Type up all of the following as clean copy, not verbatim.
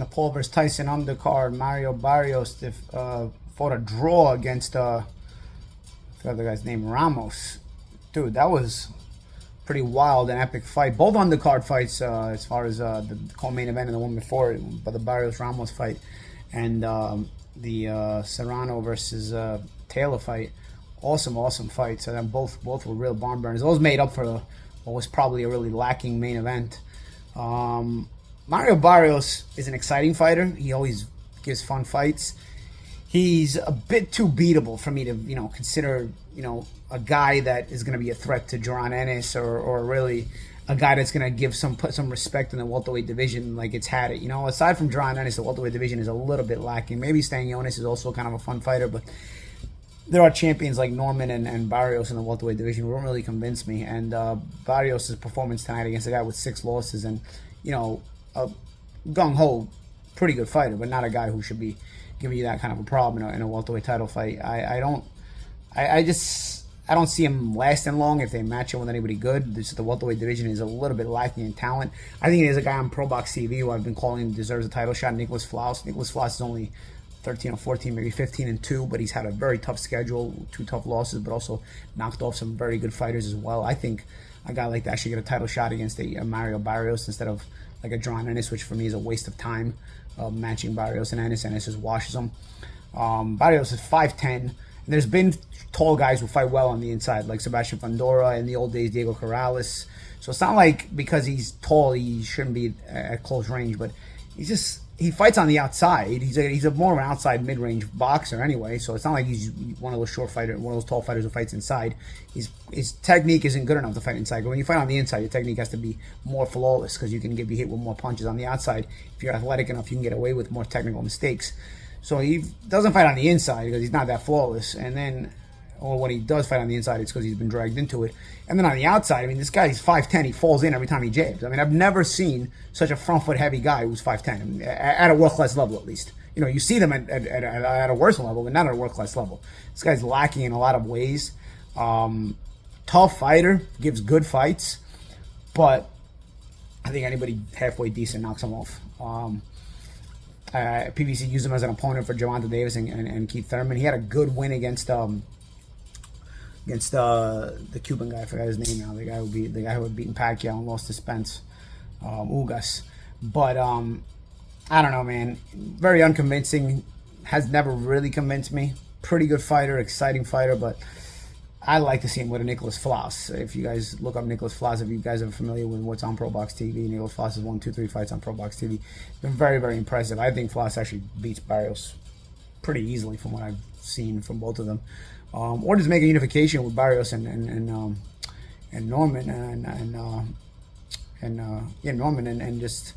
the Paul versus Tyson undercard, Mario Barrios fought a draw against I forgot the guy's name, Ramos. Dude, that was pretty wild and epic fight. Both undercard fights, as far as the co-main event and the one before it, but the Barrios Ramos fight and the Serrano versus Taylor fight. Awesome fights. So then both were real barn burners. Those made up for what was probably a really lacking main event. Mario Barrios is an exciting fighter. He always gives fun fights. He's a bit too beatable for me to, consider, a guy that is going to be a threat to Duarte or really a guy that's going to put some respect in the welterweight division like it's had it. Aside from Duarte, the welterweight division is a little bit lacking. Maybe Stanionis is also kind of a fun fighter, but there are champions like Norman and Barrios in the welterweight division who don't really convince me. And Barrios' performance tonight against a guy with 6 losses and, a gung-ho, pretty good fighter, but not a guy who should be giving you that kind of a problem in a welterweight title fight. I don't see him lasting long if they match him with anybody good. The welterweight division is a little bit lacking in talent. I think there's a guy on Pro Box TV who I've been calling deserves a title shot, Nicholas Flaus. Nicholas Flaus is only 13 or 14, maybe 15-2, but he's had a very tough schedule, 2 tough losses, but also knocked off some very good fighters as well. I think a guy like that should get a title shot against a Mario Barrios instead of like a Duarte, which for me is a waste of time, matching Barrios and Ennis. Ennis just washes them. Barrios is 5'10". There's been tall guys who fight well on the inside, like Sebastian Fundora, in the old days, Diego Corrales. So it's not like because he's tall, he shouldn't be at close range, but he fights on the outside. He's a more of an outside mid-range boxer anyway, so it's not like he's one of those tall fighters who fights inside. His technique isn't good enough to fight inside. But when you fight on the inside, your technique has to be more flawless because you can be hit with more punches on the outside. If you're athletic enough, you can get away with more technical mistakes. So he doesn't fight on the inside because he's not that flawless. Or when he does fight on the inside, it's because he's been dragged into it. And then on the outside, this guy's 5'10". He falls in every time he jabs. I've never seen such a front foot heavy guy who's 5'10", at a world-class level at least. You see them at a worse level, but not at a world-class level. This guy's lacking in a lot of ways. Tough fighter, gives good fights, but I think anybody halfway decent knocks him off. PBC used him as an opponent for Gervonta Davis and Keith Thurman. He had a good win against the Cuban guy. I forgot his name now. The guy who had beaten Pacquiao and lost to Spence, Ugas. But I don't know, man. Very unconvincing. Has never really convinced me. Pretty good fighter, exciting fighter, but I'd like to see him with a Nicholas Flaus. If you guys look up Nicholas Flaus, if you guys are familiar with what's on Pro Box TV, Nicholas Flaus has won 2-3 fights on Pro Box TV. Been very, very impressive. I think Flaus actually beats Barrios pretty easily from what I've seen from both of them. Or just make a unification with Barrios and Norman Norman and just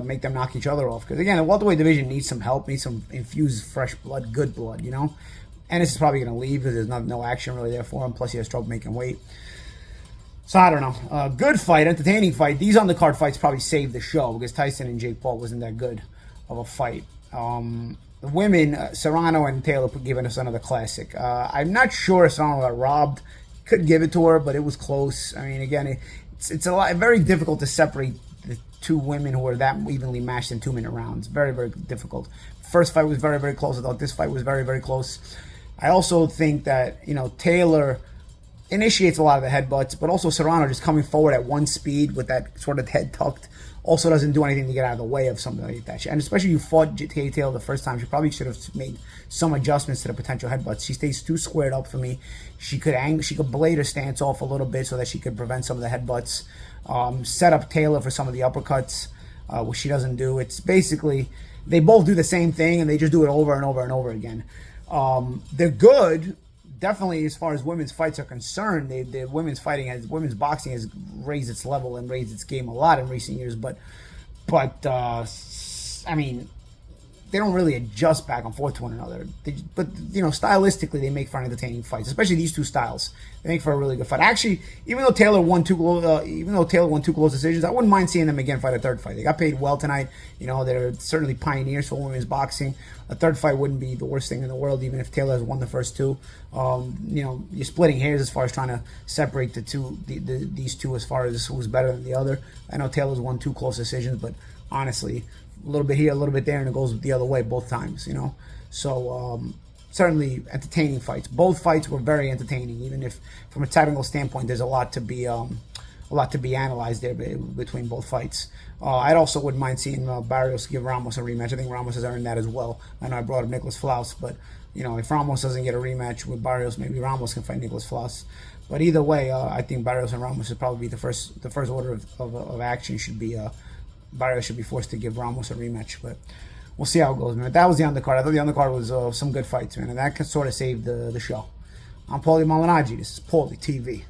make them knock each other off. Because again, the welterweight division needs some help, needs some infused fresh blood, good blood, And this is probably going to leave because there's no action really there for him. Plus, he has trouble making weight. So, I don't know. Good fight, entertaining fight. These undercard fights probably saved the show because Tyson and Jake Paul wasn't that good of a fight. The women, Serrano and Taylor, giving us another classic. I'm not sure if Serrano got robbed. Could give it to her, but it was close. Again, it's very difficult to separate the two women who are that evenly matched in 2-minute rounds. Very, very difficult. First fight was very, very close. I thought this fight was very, very close. I also think that, Taylor initiates a lot of the headbutts, but also Serrano just coming forward at one speed with that sort of head tucked also doesn't do anything to get out of the way of something like that. And especially you fought Taylor the first time, she probably should have made some adjustments to the potential headbutts. She stays too squared up for me. She could blade her stance off a little bit so that she could prevent some of the headbutts. Set up Taylor for some of the uppercuts, which she doesn't do. It's basically, they both do the same thing and they just do it over and over and over again. They're good, definitely as far as women's fights are concerned. The women's boxing has raised its level and raised its game a lot in recent years. But they don't really adjust back and forth to one another. Stylistically, they make for entertaining fights, especially these two styles. They make for a really good fight. Actually, even though Taylor won two close decisions, I wouldn't mind seeing them again fight a third fight. They got paid well tonight. They're certainly pioneers for women's boxing. A third fight wouldn't be the worst thing in the world, even if Taylor has won the first two. You're splitting hairs as far as trying to separate these two as far as who's better than the other. I know Taylor's won 2 close decisions, but honestly, a little bit here, a little bit there, and it goes the other way both times, you know. So certainly entertaining fights. Both fights were very entertaining, even if from a technical standpoint, there's a lot to be analyzed there between both fights. I also wouldn't mind seeing Barrios give Ramos a rematch. I think Ramos has earned that as well. I know I brought up Nicholas Flaus, but you know, if Ramos doesn't get a rematch with Barrios, maybe Ramos can fight Nicholas Flaus. But either way, I think Barrios and Ramos should probably be the first order of action. Should be Barrios should be forced to give Ramos a rematch, but we'll see how it goes, man. That was the undercard. I thought the undercard was some good fights, man, and that can sort of save the show. I'm Paulie Malignaggi. This is Paulie TV.